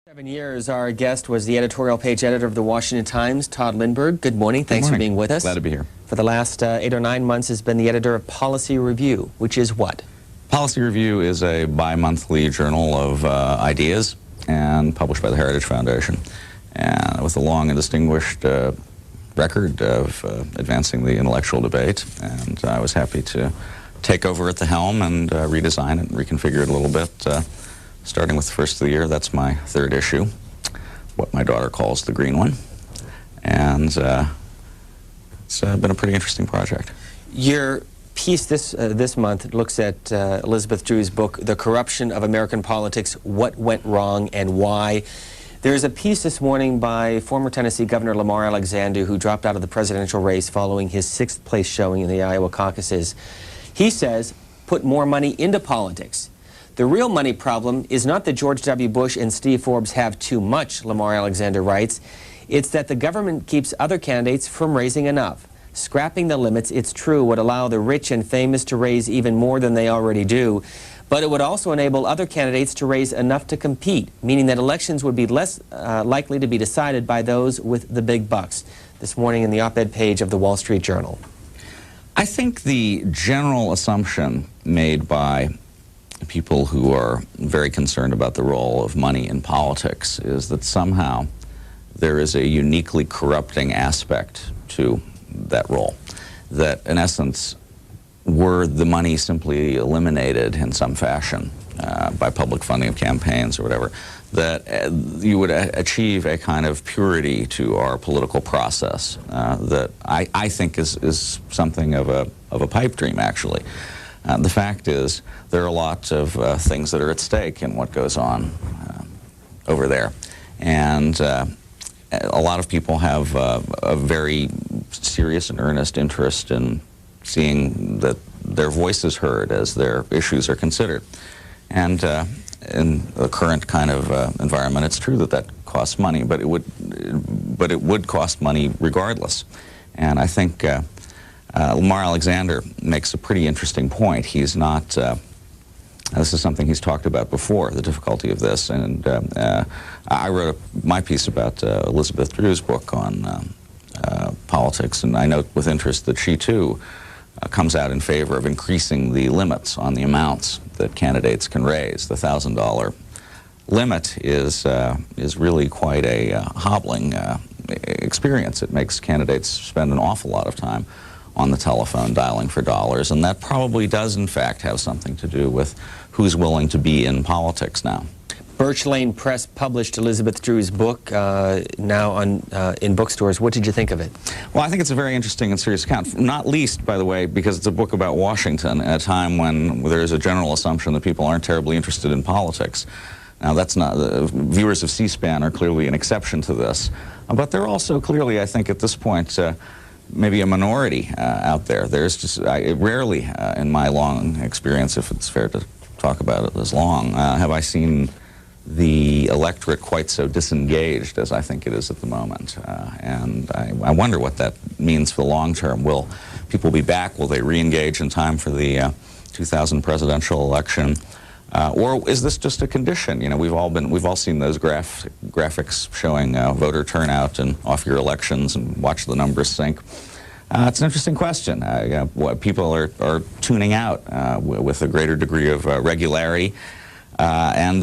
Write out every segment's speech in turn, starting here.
7 years, our guest was the editorial page editor of the Washington Times, Todd Lindberg. Good morning. Thanks for being with us. Glad to be here. For the last 8 or 9 months has been the editor of Policy Review, which is what? Policy Review is a bi-monthly journal of ideas and published by the Heritage Foundation, and with a long and distinguished record of advancing the intellectual debate. And I was happy to take over at the helm and redesign it and reconfigure it a little bit. Starting with the first of the year, that's my third issue, what my daughter calls the green one. And it's been a pretty interesting project. Your piece this month looks at Elizabeth Drew's book, The Corruption of American Politics, What Went Wrong and Why. There's a piece this morning by former Tennessee Governor Lamar Alexander, who dropped out of the presidential race following his 6th place showing in the Iowa caucuses. He says, put more money into politics. The real money problem is not that George W. Bush and Steve Forbes have too much, Lamar Alexander writes. It's that the government keeps other candidates from raising enough. Scrapping the limits, it's true, would allow the rich and famous to raise even more than they already do, but it would also enable other candidates to raise enough to compete, meaning that elections would be less likely to be decided by those with the big bucks. This morning in the op-ed page of the Wall Street Journal. I think the general assumption made by people who are very concerned about the role of money in politics is that somehow there is a uniquely corrupting aspect to that role. That, in essence, were the money simply eliminated in some fashion by public funding of campaigns or whatever, that you would achieve a kind of purity to our political process that I think is something of a pipe dream, actually. The fact is, there are lots of things that are at stake in what goes on over there. And a lot of people have a very serious and earnest interest in seeing that their voice is heard as their issues are considered. And in the current kind of environment, it's true that that costs money, but it would cost money regardless. And I think Lamar Alexander makes a pretty interesting point. He's not, this is something he's talked about before, the difficulty of this, and I wrote my piece about Elizabeth Drew's book on politics, and I note with interest that she too comes out in favor of increasing the limits on the amounts that candidates can raise. The $1,000 limit is really quite a hobbling experience. It makes candidates spend an awful lot of time on the telephone dialing for dollars, and that probably does in fact have something to do with who's willing to be in politics now. Birch Lane Press published Elizabeth Drew's book now in bookstores. What did you think of it? Well, I think it's a very interesting and serious account, not least, by the way, because it's a book about Washington at a time when there is a general assumption that people aren't terribly interested in politics. Now, that's not, viewers of C-SPAN are clearly an exception to this, but they're also clearly, I think, at this point, maybe a minority out there. There's just, rarely in my long experience, if it's fair to talk about it as long, have I seen the electorate quite so disengaged as I think it is at the moment. And I wonder what that means for the long term. Will people be back? Will they re-engage in time for the 2000 presidential election? Or is this just a condition? You know, we've all seen those graphics showing voter turnout and off-year elections and watch the numbers sink. It's an interesting question. People are tuning out with a greater degree of regularity, and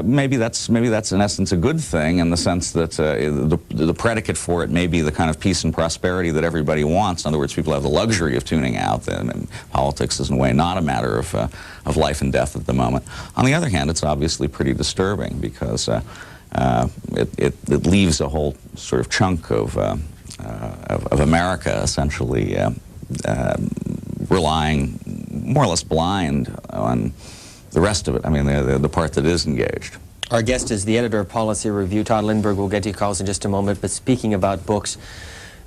maybe that's in essence a good thing, in the sense that the predicate for it may be the kind of peace and prosperity that everybody wants. In other words, people have the luxury of tuning out. And politics is in a way not a matter of life and death at the moment. On the other hand, it's obviously pretty disturbing, because it leaves a whole sort of chunk of America essentially relying more or less blind on the rest of it. I mean, the part that is engaged. Our guest is the editor of Policy Review, Todd Lindberg. We'll get to your calls in just a moment. But speaking about books,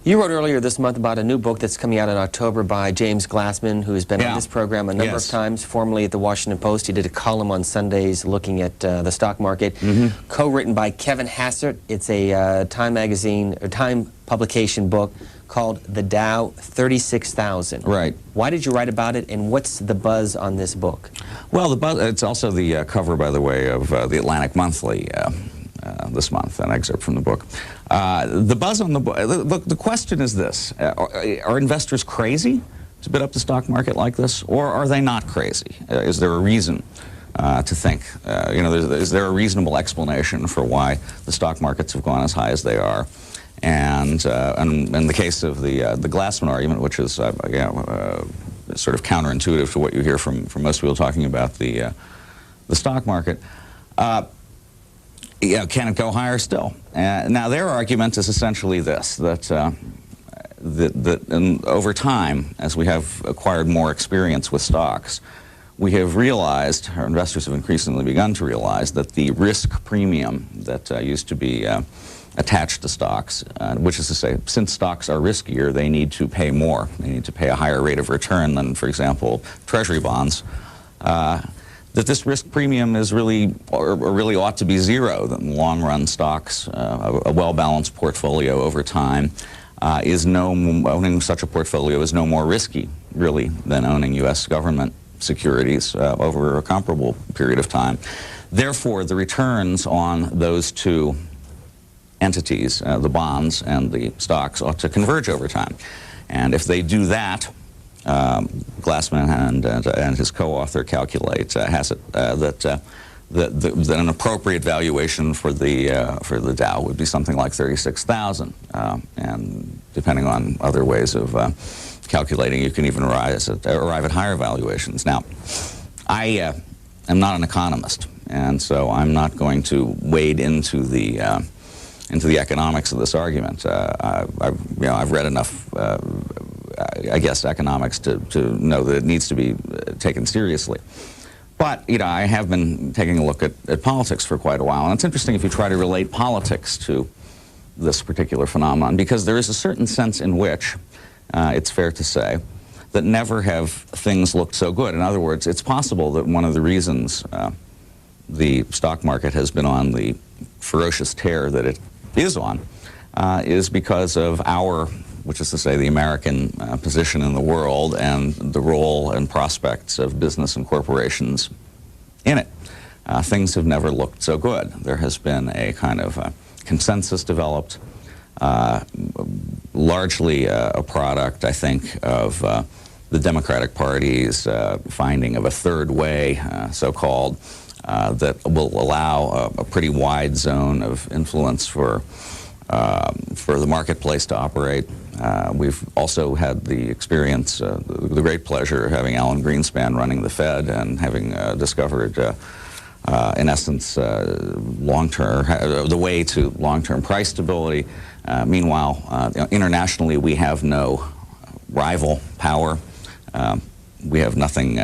you wrote earlier this month about a new book that's coming out in October by James Glassman, who has been on this program a number of times, formerly at the Washington Post. He did a column on Sundays looking at the stock market. Co-written by Kevin Hassert. It's a Time publication book called The Dow 36,000. Right. Why did you write about it, and what's the buzz on this book? Well, the buzz, it's also the cover, by the way, of the Atlantic Monthly this month, an excerpt from the book. The buzz on the book, look, the question is this: are investors crazy to bid up the stock market like this, or are they not crazy? Is there a reason to think, is there a reasonable explanation for why the stock markets have gone as high as they are? And in the case of the Glassman argument, which is sort of counterintuitive to what you hear from most people talking about the stock market, can it go higher still? Now, their argument is essentially this: that over time, as we have acquired more experience with stocks, we have realized, our investors have increasingly begun to realize, that the risk premium that used to be attached to stocks, which is to say, since stocks are riskier, they need to pay more. They need to pay a higher rate of return than, for example, Treasury bonds. That this risk premium is really, or really ought to be zero. That in long-run stocks, a well-balanced portfolio over time, owning such a portfolio is no more risky, really, than owning U.S. government securities over a comparable period of time. Therefore, the returns on those two entities, the bonds and the stocks, ought to converge over time. And if they do that, Glassman and his co-author calculate that an appropriate valuation for the Dow would be something like 36,000, and depending on other ways of calculating, you can even arrive at higher valuations. Now, I am not an economist, and so I'm not going to wade into the economics of this argument. I've read enough, I guess, economics to know that it needs to be taken seriously. But, I have been taking a look at politics for quite a while, and it's interesting if you try to relate politics to this particular phenomenon, because there is a certain sense in which it's fair to say that never have things looked so good. In other words, it's possible that one of the reasons the stock market has been on the ferocious tear that it is on is because of our, which is to say the American position in the world and the role and prospects of business and corporations in it. Things have never looked so good. There has been a kind of consensus developed, largely a product, I think, of the Democratic Party's finding of a third way, so-called, that will allow a pretty wide zone of influence for the marketplace to operate. We've also had the experience, the great pleasure of having Alan Greenspan running the Fed and having discovered, in essence, the way to long-term price stability. Meanwhile, internationally, we have no rival power. We have nothing.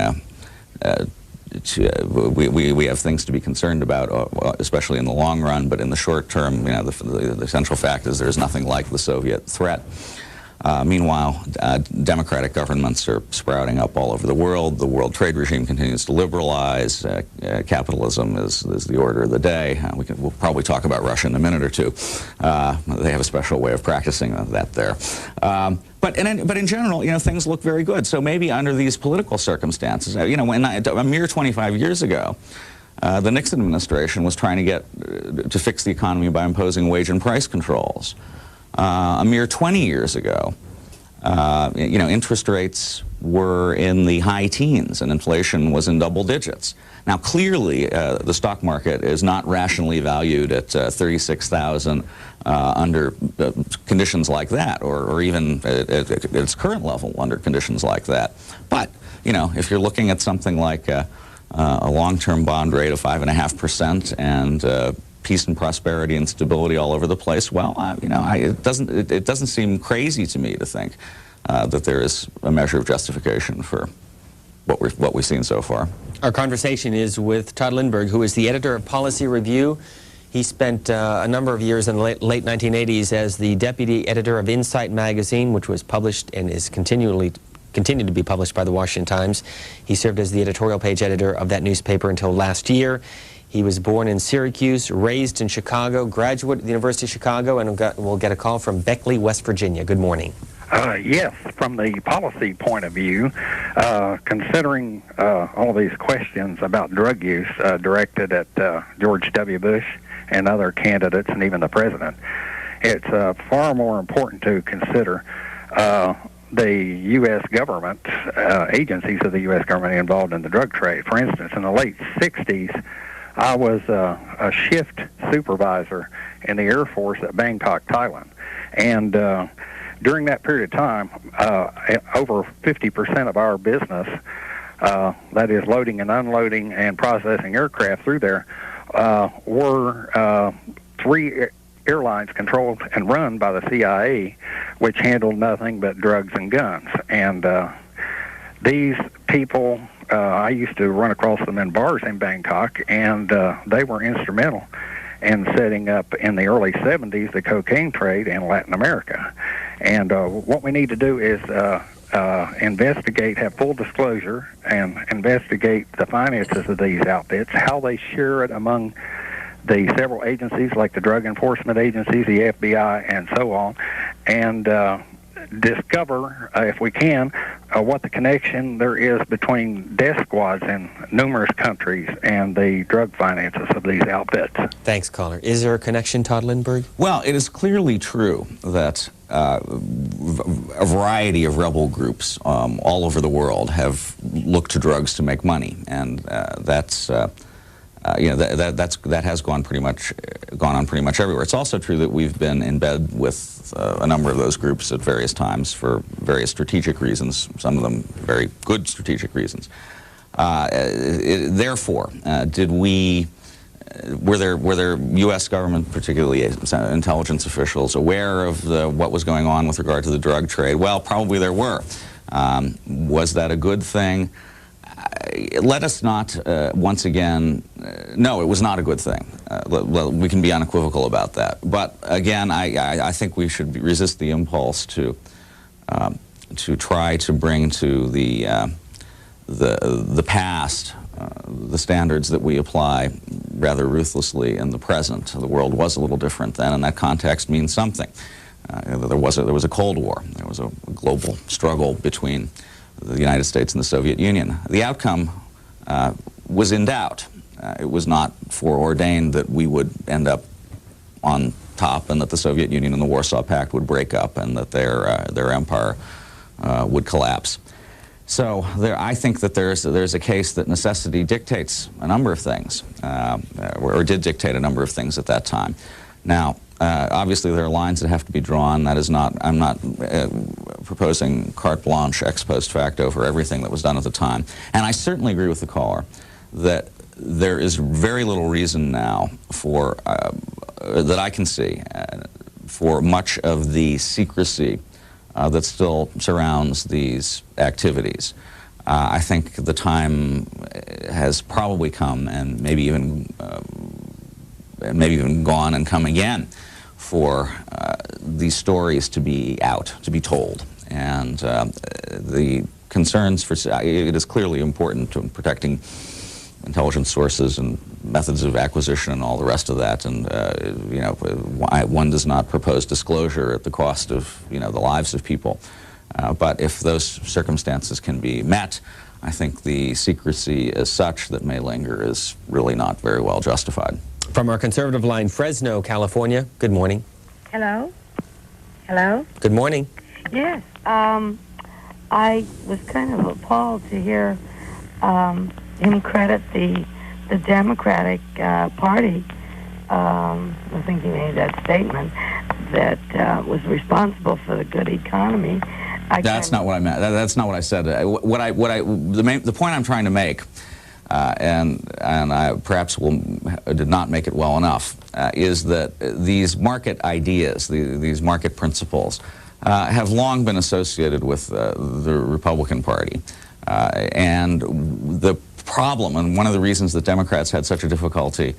We have things to be concerned about, especially in the long run. But in the short term, the central fact is there's nothing like the Soviet threat. Meanwhile, democratic governments are sprouting up all over the world. The world trade regime continues to liberalize. Capitalism is the order of the day. We'll probably talk about Russia in a minute or two. They have a special way of practicing that there. But in general, things look very good. So maybe under these political circumstances, when a mere 25 years ago, the Nixon administration was trying to fix the economy by imposing wage and price controls. A mere 20 years ago, interest rates were in the high teens and inflation was in double digits. Now, clearly, the stock market is not rationally valued at 36,000 under conditions like that, or even at its current level under conditions like that. But, if you're looking at something like a long-term bond rate of 5.5% and peace and prosperity and stability all over the place, well, it doesn't seem crazy to me to think that there is a measure of justification for what we've seen so far. Our conversation is with Todd Lindbergh, who is the editor of Policy Review. He spent a number of years in the late 1980s as the deputy editor of Insight magazine, which was published and is continued to be published by the Washington Times. He served as the editorial page editor of that newspaper until last year. He was born in Syracuse, raised in Chicago, graduate at the University of Chicago, and we'll get a call from Beckley, West Virginia. Good morning. Yes, from the policy point of view, considering all these questions about drug use directed at George W. Bush and other candidates and even the president. It's far more important to consider the U.S. government, agencies of the U.S. government involved in the drug trade. For instance, in the late 60s, I was a shift supervisor in the Air Force at Bangkok, Thailand. And during that period of time, over 50% of our business, that is loading and unloading and processing aircraft through there, were three airlines controlled and run by the CIA, which handled nothing but drugs and guns. And these people, I used to run across them in bars in Bangkok, and they were instrumental in setting up in the early 70s the cocaine trade in Latin America. And what we need to do is investigate, have full disclosure, and investigate the finances of these outfits, how they share it among the several agencies like the drug enforcement agencies, the FBI, and so on, and discover, if we can, what the connection there is between death squads in numerous countries and the drug finances of these outfits. Thanks, caller. Is there a connection, Todd Lindbergh? Well, it is clearly true that a variety of rebel groups all over the world have looked to drugs to make money, and that has gone on pretty much everywhere. It's also true that we've been in bed with a number of those groups at various times for various strategic reasons, some of them very good strategic reasons. Therefore, were there U.S. government, particularly intelligence officials, aware of what was going on with regard to the drug trade? Well, probably there were. Was that a good thing? Let us not, once again, no, it was not a good thing. We can be unequivocal about that. But again, I think we should resist the impulse to try to bring to the past the standards that we apply rather ruthlessly in the present. The world was a little different then, and that context means something. There was a Cold War. There was a global struggle between the United States and the Soviet Union. The outcome was in doubt. It was not foreordained that we would end up on top and that the Soviet Union and the Warsaw Pact would break up and that their empire would collapse. So I think that there's a case that necessity dictates a number of things, or did dictate a number of things at that time. Now, obviously there are lines that have to be drawn. That is not, I'm not proposing carte blanche ex post facto for everything that was done at the time. And I certainly agree with the caller that there is very little reason now for, that I can see, for much of the secrecy that still surrounds these activities. I think the time has probably come, and maybe even gone and come again, for these stories to be out, to be told. And the concerns for, it is clearly important to protecting intelligence sources and methods of acquisition and all the rest of that. And you know, one does not propose disclosure at the cost of, you know, the lives of people. But if those circumstances can be met, I think the secrecy as such that may linger is really not very well justified. From our conservative line, Fresno, California. Good morning. Hello? Hello? Good morning. Yes. I was kind of appalled to hear him credit the Democratic Party. I think he made that statement that was responsible for the good economy. That's not what I meant. That's not what I said. The point I'm trying to make, and I perhaps did not make it well enough, is that these market ideas, these market principles, have long been associated with the Republican Party. And the problem, and one of the reasons that Democrats had such a difficulty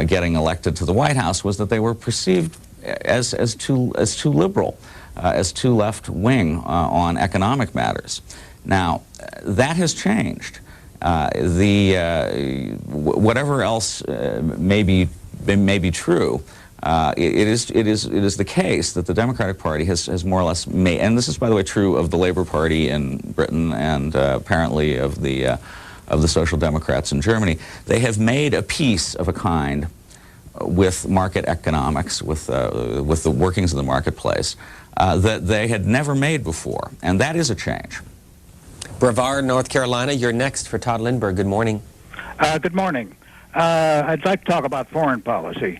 getting elected to the White House, was that they were perceived as too liberal, as too left-wing on economic matters. Now, that has changed. Whatever else may be true, it is the case that the Democratic Party has more or less made, and this is, by the way, true of the Labour Party in Britain and apparently of the Social Democrats in Germany. They have made a peace of a kind with market economics, with the workings of the marketplace, that they had never made before. And that is a change. Brevard, North Carolina, you're next for Todd Lindbergh. Good morning. Good morning. I'd like to talk about foreign policy.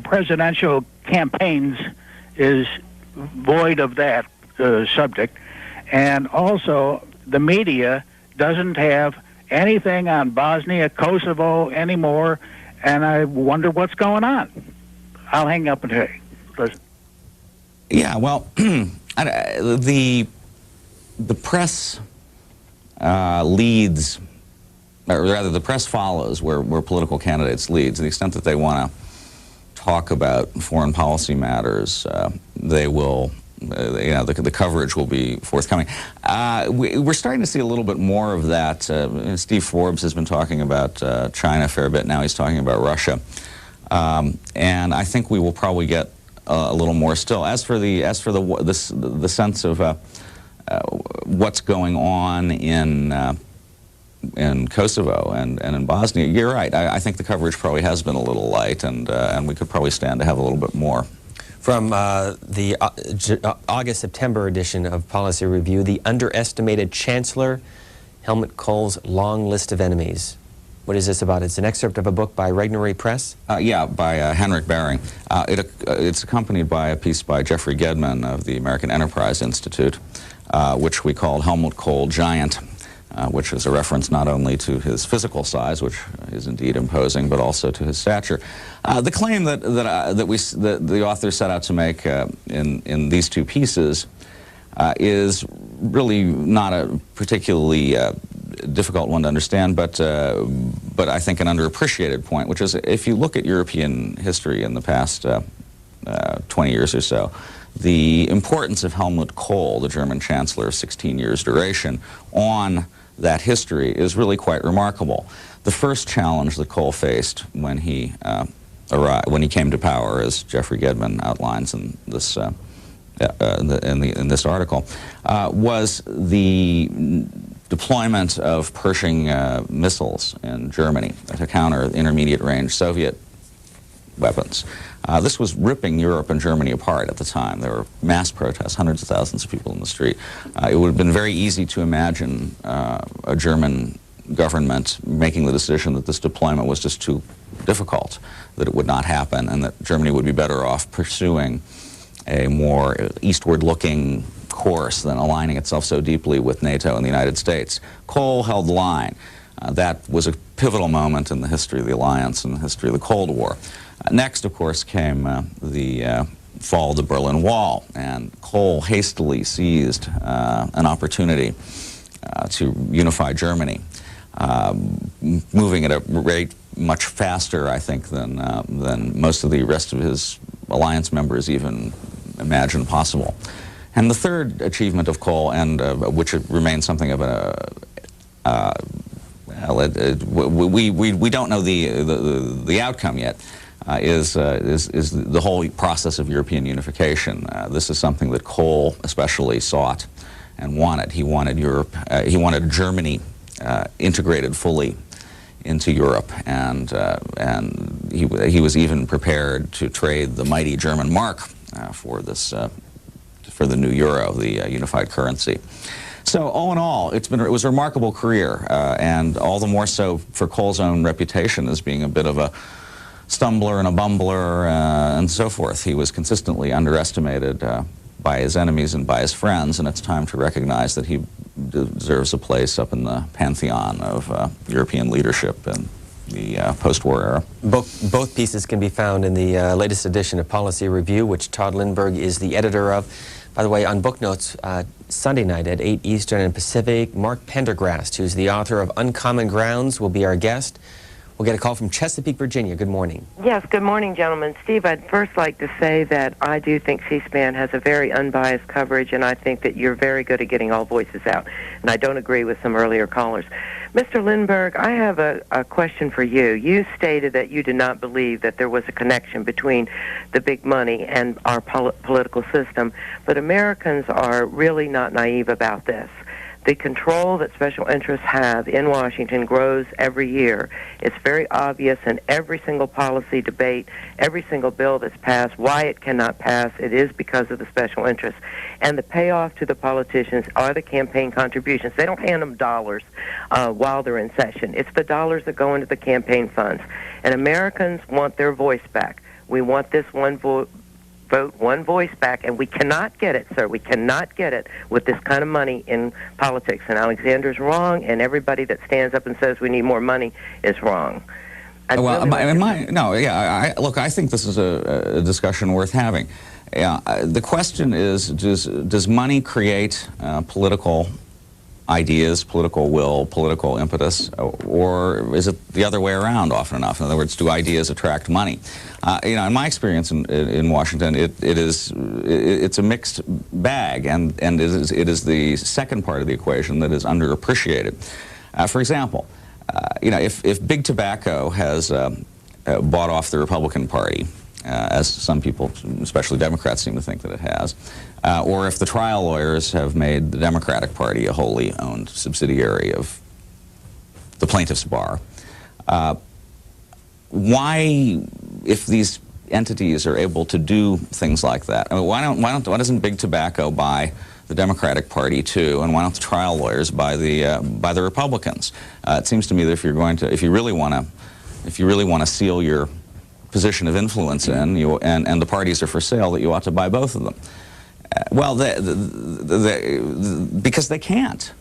Presidential campaigns is void of that subject, and also the media doesn't have anything on Bosnia, Kosovo anymore, and I wonder what's going on. I'll hang up and say. Yeah, well, the press leads, or rather the press follows where political candidates lead. To the extent that they want to talk about foreign policy matters, they will, the coverage will be forthcoming. We're starting to see a little bit more of that. Steve Forbes has been talking about China a fair bit. Now he's talking about Russia. And I think we will probably get a little more still. As for the sense of what's going on in Kosovo and in Bosnia, you're right. I think the coverage probably has been a little light, and we could probably stand to have a little bit more. From the August-September edition of Policy Review, the underestimated Chancellor, Helmut Kohl's long list of enemies. What is this about? It's an excerpt of a book by Regnery Press? Yeah, by Henrik Bering. It's accompanied by a piece by Jeffrey Gedman of the American Enterprise Institute, which we called Helmut Kohl Giant, which is a reference not only to his physical size, which is indeed imposing, but also to his stature. The claim that the author set out to make in these two pieces is really not a particularly difficult one to understand, but I think an underappreciated point, which is if you look at European history in the past 20 years or so, the importance of Helmut Kohl, the German Chancellor of 16 years duration, on that history is really quite remarkable. The first challenge that Kohl faced when he came to power, as Jeffrey Gedman outlines in this in this article, was the deployment of Pershing missiles in Germany to counter intermediate-range Soviet weapons. This was ripping Europe and Germany apart at the time. There were mass protests, hundreds of thousands of people in the street. It would have been very easy to imagine a German government making the decision that this deployment was just too difficult, that it would not happen, and that Germany would be better off pursuing a more eastward-looking course than aligning itself so deeply with NATO and the United States. Kohl held the line. That was a pivotal moment in the history of the alliance and the history of the Cold War. Next, of course, came the fall of the Berlin Wall, and Kohl hastily seized an opportunity to unify Germany, moving at a rate much faster, I think, than most of the rest of his alliance members even imagined possible. And the third achievement of Kohl, and which remains something of a we don't know the outcome yet, is the whole process of European unification. This is something that Kohl especially sought and wanted. He wanted Europe. He wanted Germany integrated fully into Europe, and he was even prepared to trade the mighty German mark for this for the new euro, the unified currency. So all in all, it was a remarkable career, and all the more so for Kohl's own reputation as being a bit of a stumbler and a bumbler and so forth. He was consistently underestimated by his enemies and by his friends, and it's time to recognize that he deserves a place up in the pantheon of European leadership in the post-war era. Both pieces can be found in the latest edition of Policy Review, which Todd Lindbergh is the editor of. By the way, on Book Notes, Sunday night at 8 Eastern and Pacific, Mark Pendergrast, who's the author of Uncommon Grounds, will be our guest. We'll get a call from Chesapeake, Virginia. Good morning. Yes, good morning, gentlemen. Steve, I'd first like to say that I do think C-SPAN has a very unbiased coverage, and I think that you're very good at getting all voices out. And I don't agree with some earlier callers. Mr. Lindbergh, I have a question for you. You stated that you did not believe that there was a connection between the big money and our political system, but Americans are really not naive about this. The control that special interests have in Washington grows every year. It's very obvious in every single policy debate, every single bill that's passed, why it cannot pass. It is because of the special interests. And the payoff to the politicians are the campaign contributions. They don't hand them dollars while they're in session. It's the dollars that go into the campaign funds. And Americans want their voice back. We want this one vote, one voice back, and we cannot get it, sir. We cannot get it with this kind of money in politics. And Alexander's wrong, and everybody that stands up and says we need more money is wrong. Well, look, I think this is a discussion worth having. The question is, does money create political ideas, political will, political impetus, or is it the other way around often enough? In other words, do ideas attract money? In my experience in Washington, it's a mixed bag, and it is the second part of the equation that is underappreciated. For example, if Big Tobacco has bought off the Republican Party, as some people, especially Democrats, seem to think that it has, or if the trial lawyers have made the Democratic Party a wholly owned subsidiary of the plaintiff's bar, why, if these entities are able to do things like that, I mean, why doesn't Big Tobacco buy the Democratic Party too, and why don't the trial lawyers buy the Republicans? It seems to me that if you really want to seal your position of influence in, and the parties are for sale, that you ought to buy both of them. Because they can't,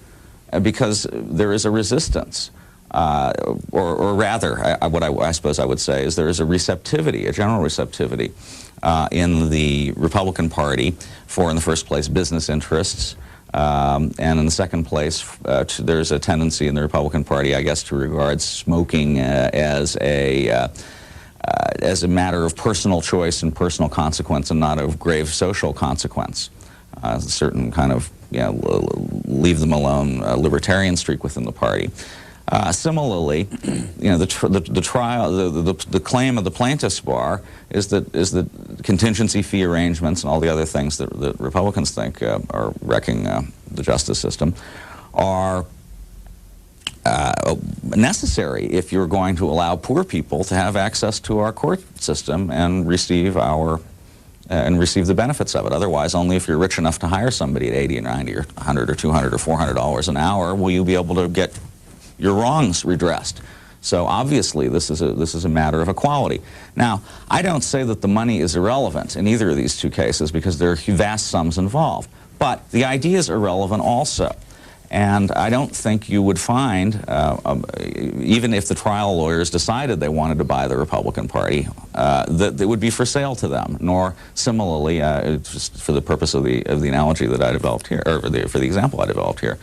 because there is a resistance, or rather, what I suppose I would say is there is a receptivity, a general receptivity in the Republican Party for, in the first place, business interests, and in the second place, there's a tendency in the Republican Party, I guess, to regard smoking as a matter of personal choice and personal consequence, and not of grave social consequence. A certain kind of leave them alone libertarian streak within the party. Similarly, the claim of the plaintiff's bar is that contingency fee arrangements and all the other things that Republicans think are wrecking the justice system are necessary if you're going to allow poor people to have access to our court system and receive the benefits of it. Otherwise, only if you're rich enough to hire somebody at $80 or $90 or $100 or $200 or $400 an hour will you be able to get your wrongs redressed. So obviously, this is a matter of equality. Now, I don't say that the money is irrelevant in either of these two cases because there are vast sums involved, but the ideas are relevant also. And I don't think you would find, even if the trial lawyers decided they wanted to buy the Republican Party, that it would be for sale to them. Nor similarly, just for the purpose of the analogy that I developed here, or for the example I developed here,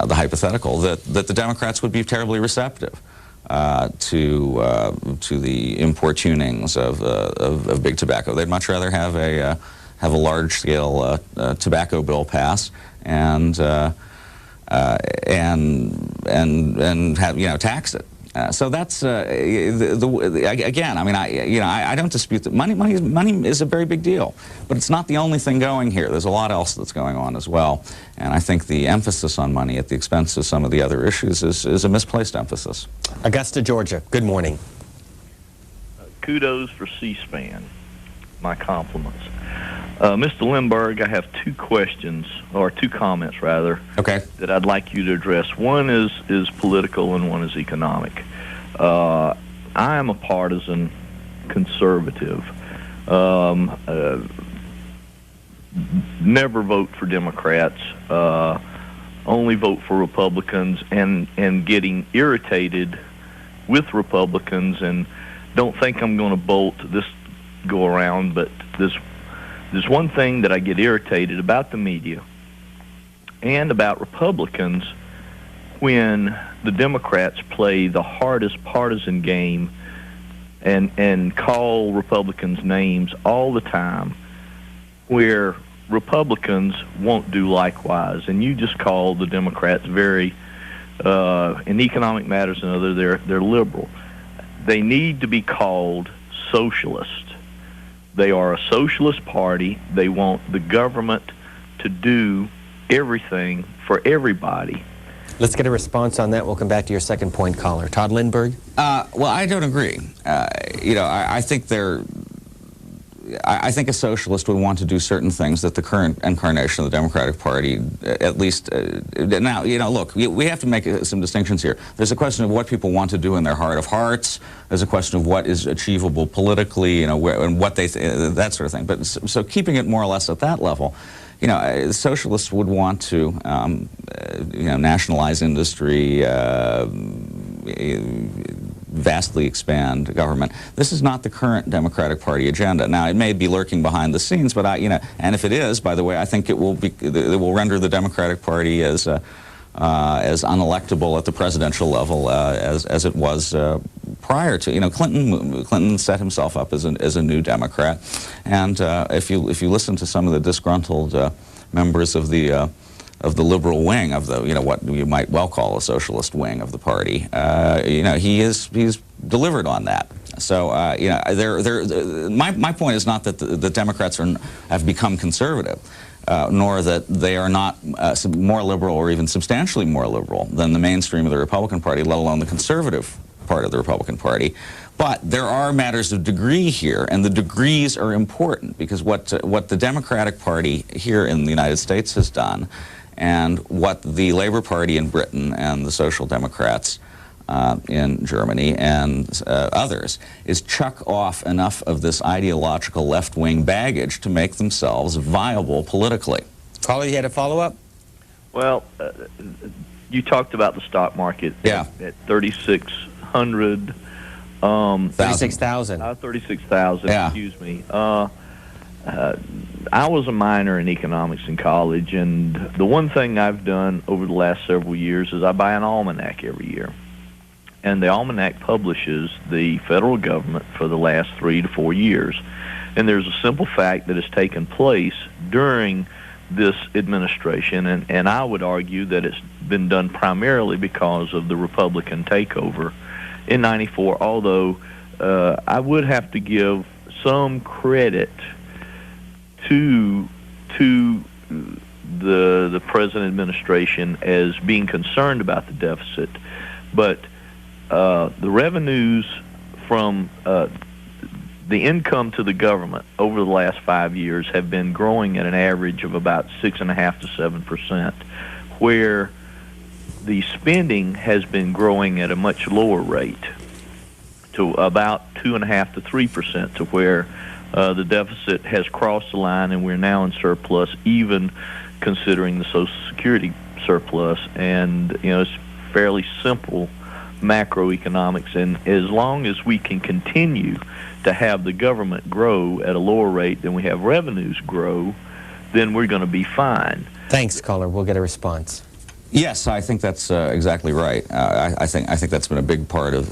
the hypothetical, that the Democrats would be terribly receptive to the importunings of Big Tobacco. They'd much rather have a large-scale tobacco bill pass and have tax it. So that's again. I mean, I don't dispute that money is a very big deal, but it's not the only thing going here. There's a lot else that's going on as well, and I think the emphasis on money at the expense of some of the other issues is a misplaced emphasis. Augusta, Georgia. Good morning. Kudos for C-SPAN. My compliments. Mr. Lindbergh, I have two questions, or two comments rather, that I'd like you to address. One is political and one is economic. I am a partisan conservative. Never vote for Democrats, only vote for Republicans, and getting irritated with Republicans, and don't think I'm going to bolt this go around, but there's one thing that I get irritated about the media and about Republicans when the Democrats play the hardest partisan game and call Republicans names all the time, where Republicans won't do likewise. And you just call the Democrats very, in economic matters and other, they're liberal. They need to be called socialist. They are a socialist party. They want the government to do everything for everybody. Let's get a response on that. We'll come back to your second point, caller. Todd Lindbergh? Well, I don't agree. You know, I think I think a socialist would want to do certain things that the current incarnation of the Democratic Party, at least, now, you know, look, we have to make some distinctions here. There's a question of what people want to do in their heart of hearts. There's a question of what is achievable politically, you know, and what they, that sort of thing. But so keeping it more or less at that level, you know, socialists would want to, you know, nationalize industry, vastly expand government. This is not the current Democratic Party agenda. Now, it may be lurking behind the scenes, but you know, and if it is, by the way, I think it will render the Democratic Party as unelectable at the presidential level as it was prior to. You know, Clinton set himself up as a new Democrat, and if you listen to some of the disgruntled members of the liberal wing of the, you know, what you might well call a socialist wing of the party, you know, he's delivered on that. So you know, my point is not that the Democrats have become conservative, nor that they are not more liberal or even substantially more liberal than the mainstream of the Republican Party, let alone the conservative part of the Republican Party. But there are matters of degree here, and the degrees are important, because what the Democratic Party here in the United States has done, and what the Labour Party in Britain and the Social Democrats in Germany and others, is chuck off enough of this ideological left-wing baggage to make themselves viable politically. Caller, you had a follow-up? Well, you talked about the stock market at 3,600. 36,000. 36,000, yeah. Excuse me. I was a minor in economics in college, and the one thing I've done over the last several years is I buy an almanac every year. And the almanac publishes the federal government for the last 3 to 4 years. And there's a simple fact that has taken place during this administration, and I would argue that it's been done primarily because of the Republican takeover in '94, although I would have to give some credit to the present administration as being concerned about the deficit, but the revenues from the income to the government over the last 5 years have been growing at an average of about 6.5% to 7%, where the spending has been growing at a much lower rate, to about 2.5% to 3%, to where the deficit has crossed the line and we're now in surplus, even considering the Social Security surplus. And you know, it's fairly simple macroeconomics, and as long as we can continue to have the government grow at a lower rate than we have revenues grow, then we're going to be fine. Thanks, caller. We'll get a response. Yes, I think that's exactly right. I think that's been a big part of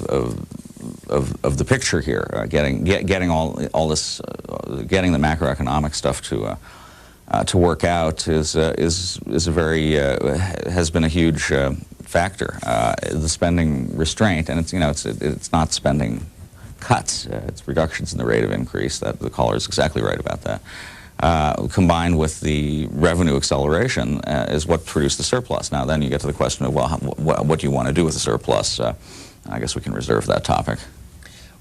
the picture here. Getting all this, getting the macroeconomic stuff to work out is a very has been a huge factor. The spending restraint, and it's not spending cuts. It's reductions in the rate of increase. That the caller is exactly right about that. Combined with the revenue acceleration is what produced the surplus. Now then you get to the question of, well, what do you want to do with the surplus? I guess we can reserve that topic.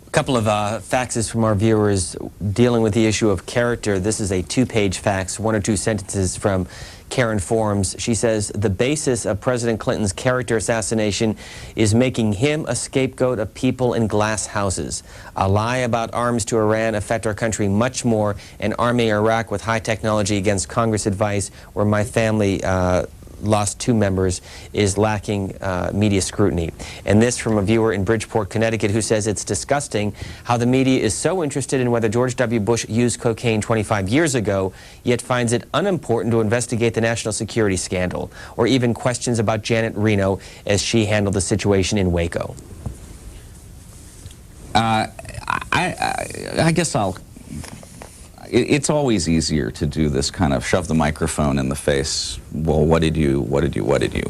A couple of faxes from our viewers dealing with the issue of character. This is a 2-page fax, 1 or 2 sentences from Karen Forms. She says, the basis of President Clinton's character assassination is making him a scapegoat of people in glass houses. A lie about arms to Iran affect our country much more, and arming Iraq with high technology against Congress advice, where my family lost 2 members, is lacking media scrutiny. And this from a viewer in Bridgeport, Connecticut, who says it's disgusting how the media is so interested in whether George W. Bush used cocaine 25 years ago, yet finds it unimportant to investigate the national security scandal, or even questions about Janet Reno as she handled the situation in Waco. I guess it's always easier to do this kind of shove the microphone in the face, well, what did you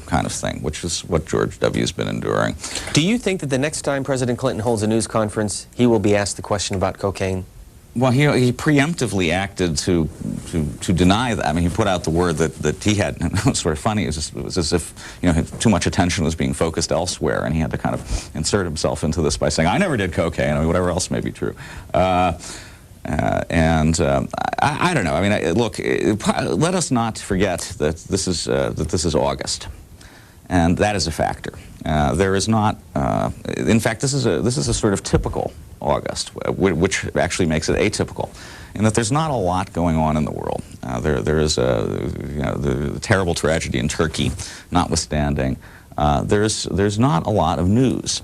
kind of thing, which is what George W.'s been enduring. Do you think that the next time President Clinton holds a news conference, he will be asked the question about cocaine? Well, he preemptively acted to deny that. I mean, he put out the word that he had. It was sort of funny. It was as if, you know, too much attention was being focused elsewhere, and he had to kind of insert himself into this by saying, "I never did cocaine," I mean, whatever else may be true. I don't know. I mean, look, let us not forget that this is August, and that is a factor. There is not. In fact, this is a sort of typical August, which actually makes it atypical, in that there's not a lot going on in the world. There is the terrible tragedy in Turkey, notwithstanding. There's not a lot of news.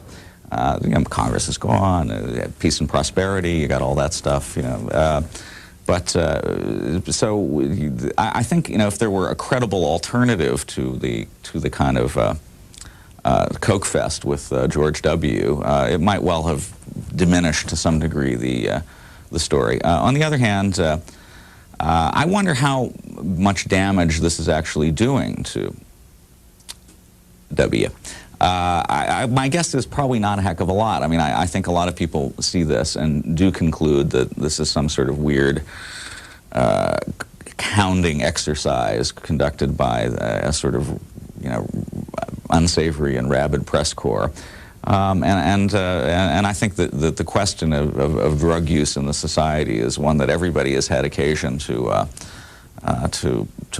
You know, Congress is gone, peace and prosperity. You got all that stuff. You know. So I think, you know, if there were a credible alternative to the kind of Coke Fest with George W., it might well have diminished to some degree the story. On the other hand, I wonder how much damage this is actually doing to W. My guess is probably not a heck of a lot. I mean, I think a lot of people see this and do conclude that this is some sort of weird hounding exercise conducted by a sort of, you know, unsavory and rabid press corps. And I think that the question of drug use in the society is one that everybody has had occasion to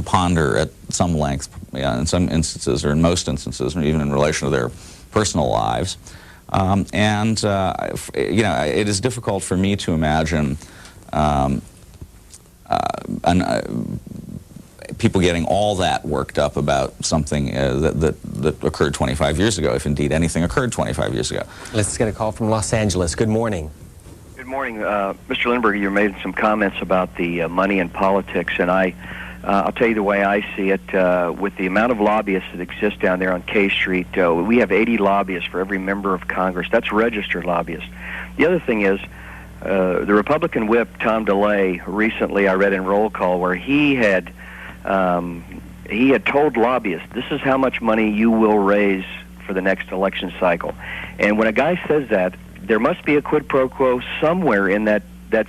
ponder at some length, in some instances, or in most instances, or even in relation to their personal lives. You know, it is difficult for me to imagine people getting all that worked up about something that occurred 25 years ago, if indeed anything occurred 25 years ago. Let's get a call from Los Angeles. Good morning. Good morning. Mr. Lindbergh, you made some comments about the money in politics, and I'll tell you the way I see it. With the amount of lobbyists that exist down there on K Street, we have 80 lobbyists for every member of Congress. That's registered lobbyists. The other thing is, the Republican whip, Tom DeLay, recently I read in Roll Call where he had told lobbyists, this is how much money you will raise for the next election cycle. And when a guy says that, there must be a quid pro quo somewhere in that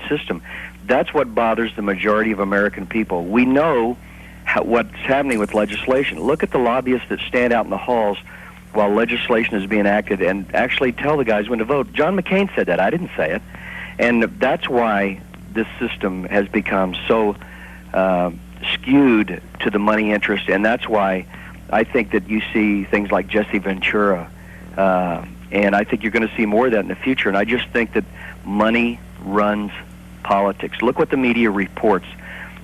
system. That's what bothers the majority of American people. We know what's happening with legislation. Look at the lobbyists that stand out in the halls while legislation is being acted and actually tell the guys when to vote. John McCain said that. I didn't say it. And that's why this system has become so skewed to the money interest, and that's why I think that you see things like Jesse Ventura, and I think you're going to see more of that in the future. And I just think that money runs politics. Look what the media reports.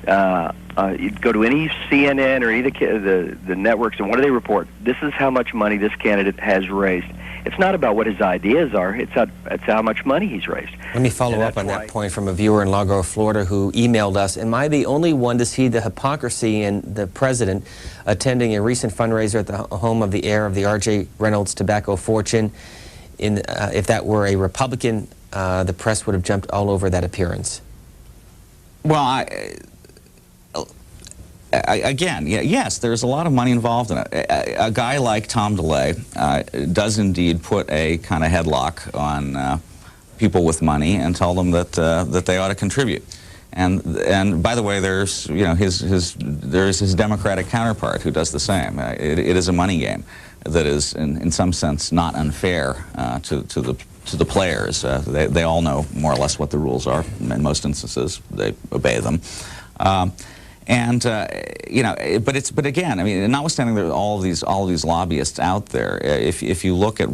You go to any CNN or any of the networks, and what do they report? This is how much money this candidate has raised. It's not about what his ideas are. It's how much money he's raised. Let me follow up on that point from a viewer in Lago, Florida, who emailed us. Am I the only one to see the hypocrisy in the president attending a recent fundraiser at the home of the heir of the R.J. Reynolds tobacco fortune? If that were a Republican, the press would have jumped all over that appearance. Well, again, yes, there's a lot of money involved in it. A guy like Tom DeLay does indeed put a kind of headlock on people with money and tell them that they ought to contribute. And by the way, there's, you know, there's his Democratic counterpart who does the same. It is a money game that is, in some sense, not unfair to the players. They all know more or less what the rules are. In most instances, they obey them. You know, but again, I mean, notwithstanding there are all of these lobbyists out there, if you look at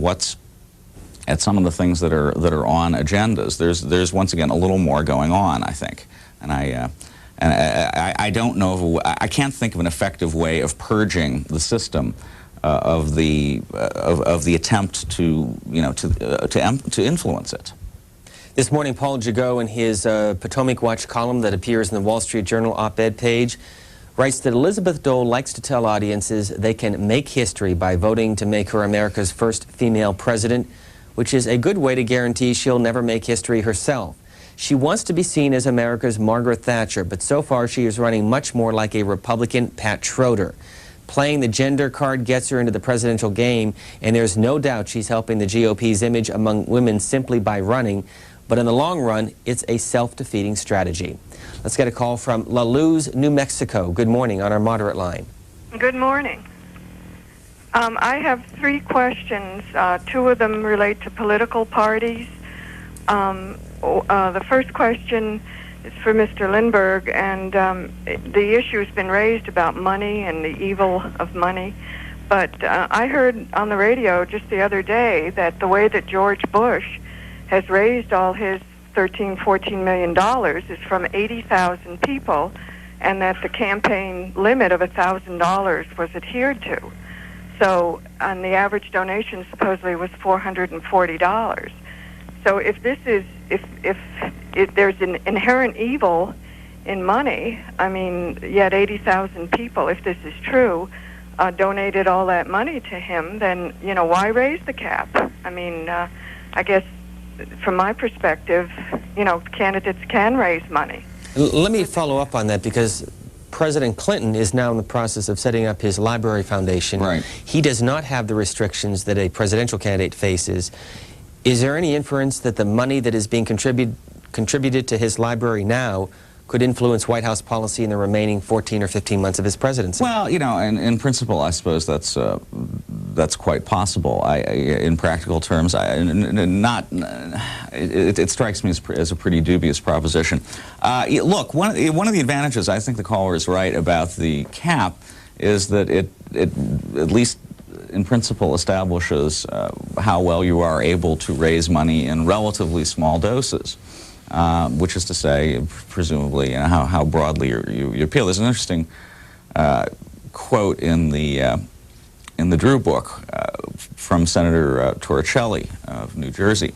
some of the things that are on agendas, there's once again a little more going on, I think, and I don't know I can't think of an effective way of purging the system of the attempt to, you know, to influence it. This morning, Paul Gigot, in his Potomac Watch column that appears in the Wall Street Journal op-ed page, writes that Elizabeth Dole likes to tell audiences they can make history by voting to make her America's first female president, which is a good way to guarantee she'll never make history herself. She wants to be seen as America's Margaret Thatcher, but so far she is running much more like a Republican Pat Schroeder. Playing the gender card gets her into the presidential game, and there's no doubt she's helping the GOP's image among women simply by running. but in the long run, it's a self-defeating strategy. Let's get a call from La Luz, New Mexico. Good morning on our moderate line. Good morning. I have 3 questions. 2 of them relate to political parties. The first question is for Mr. Lindbergh, and the issue has been raised about money and the evil of money. But I heard on the radio just the other day that the way that George Bush has raised all his $13-14 million is from 80,000 people, and that the campaign limit of $1,000 was adhered to. So, and the average donation supposedly was $440. So, if this is, if there's an inherent evil in money, I mean, yet 80,000 people, if this is true, donated all that money to him, then, you know, why raise the cap? I mean, I guess from my perspective, you know, candidates can raise money. Let me follow up on that, because President Clinton is now in the process of setting up his library foundation. Right. He does not have the restrictions that a presidential candidate faces. Is there any inference that the money that is being contributed to his library now could influence White House policy in the remaining 14 or 15 months of his presidency? Well, you know, in principle, I suppose that's quite possible. In practical terms, it strikes me as a pretty dubious proposition. Look, one of the advantages, I think the caller is right about the cap, is that it at least in principle establishes how well you are able to raise money in relatively small doses. Which is to say, presumably, you know, how broadly you appeal. There's an interesting quote in the Drew book from Senator Torricelli of New Jersey.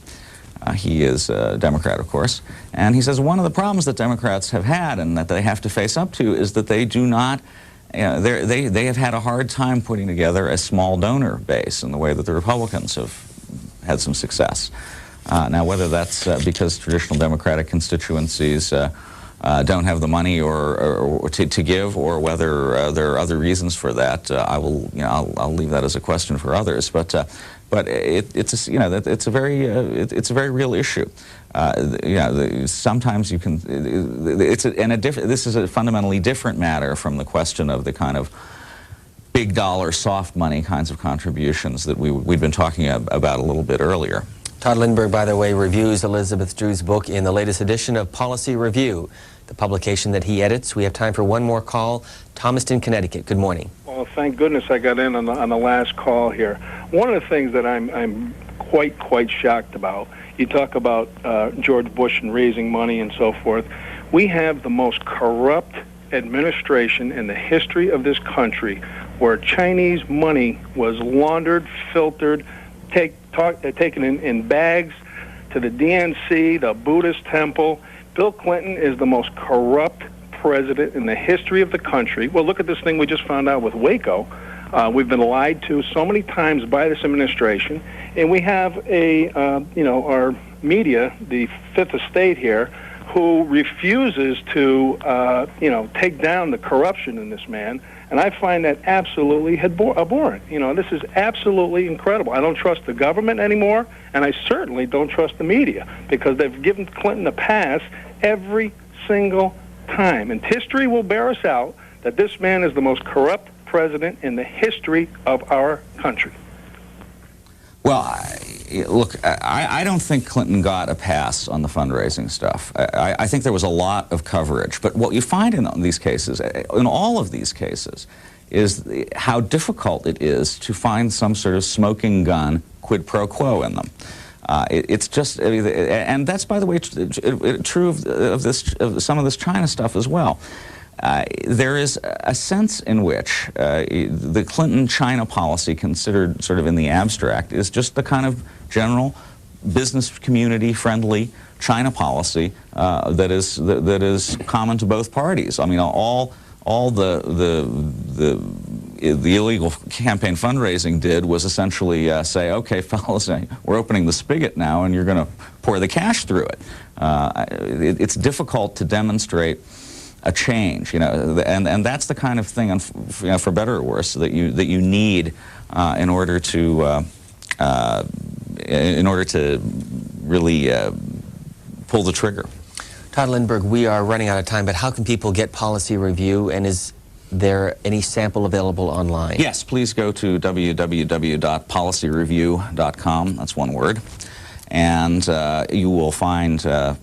He is a Democrat, of course, and he says one of the problems that Democrats have had and that they have to face up to is that they do not. They have had a hard time putting together a small donor base in the way that the Republicans have had some success. Now, whether that's because traditional Democratic constituencies don't have the money or to give, or whether there are other reasons for that, I'll leave that as a question for others. But it's a very real issue. Sometimes you can. This is a fundamentally different matter from the question of the kind of big dollar, soft money kinds of contributions that we'd been talking about a little bit earlier. Todd Lindbergh, by the way, reviews Elizabeth Drew's book in the latest edition of Policy Review, the publication that he edits. We have time for one more call. Thomaston, Connecticut. Good morning. Well, thank goodness I got in on the last call here. One of the things that I'm quite shocked about, you talk about George Bush and raising money and so forth. We have the most corrupt administration in the history of this country, where Chinese money was laundered, filtered, taken in bags to the DNC, the Buddhist temple. Bill Clinton is the most corrupt president in the history of the country. Well, look at this thing we just found out with Waco. We've been lied to so many times by this administration, and we have our media, the Fifth Estate here, who refuses to, take down the corruption in this man. And I find that absolutely abhorrent. You know, this is absolutely incredible. I don't trust the government anymore, and I certainly don't trust the media, because they've given Clinton a pass every single time. And history will bear us out that this man is the most corrupt president in the history of our country. Well, I don't think Clinton got a pass on the fundraising stuff. I think there was a lot of coverage. But what you find in these cases, in all of these cases, is how difficult it is to find some sort of smoking gun quid pro quo in them. It's just, and that's, by the way, true of some of this China stuff as well. There is a sense in which the Clinton-China policy, considered sort of in the abstract, is just the kind of general business community-friendly China policy that is common to both parties. I mean, all the illegal campaign fundraising did was essentially say, okay, fellas, we're opening the spigot now, and you're going to pour the cash through it. It's difficult to demonstrate a change, and that's the kind of thing, for better or worse, that you need in order to really pull the trigger. Todd Lindbergh, we are running out of time, but how can people get Policy Review, and is there any sample available online? Yes, please go to www.policyreview.com. That's one word. And you will find a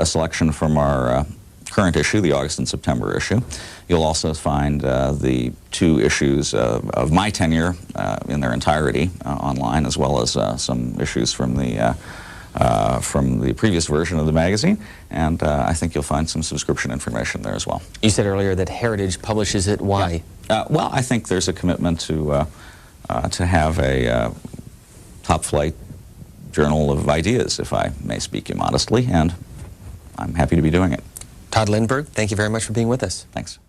selection from our current issue, the August and September issue. You'll also find the 2 issues of my tenure in their entirety online, as well as some issues from the previous version of the magazine, and I think you'll find some subscription information there as well. You said earlier that Heritage publishes it. Why? Yeah. Well, I think there's a commitment to have a top-flight journal of ideas, if I may speak immodestly, and I'm happy to be doing it. Todd Lindbergh, thank you very much for being with us. Thanks.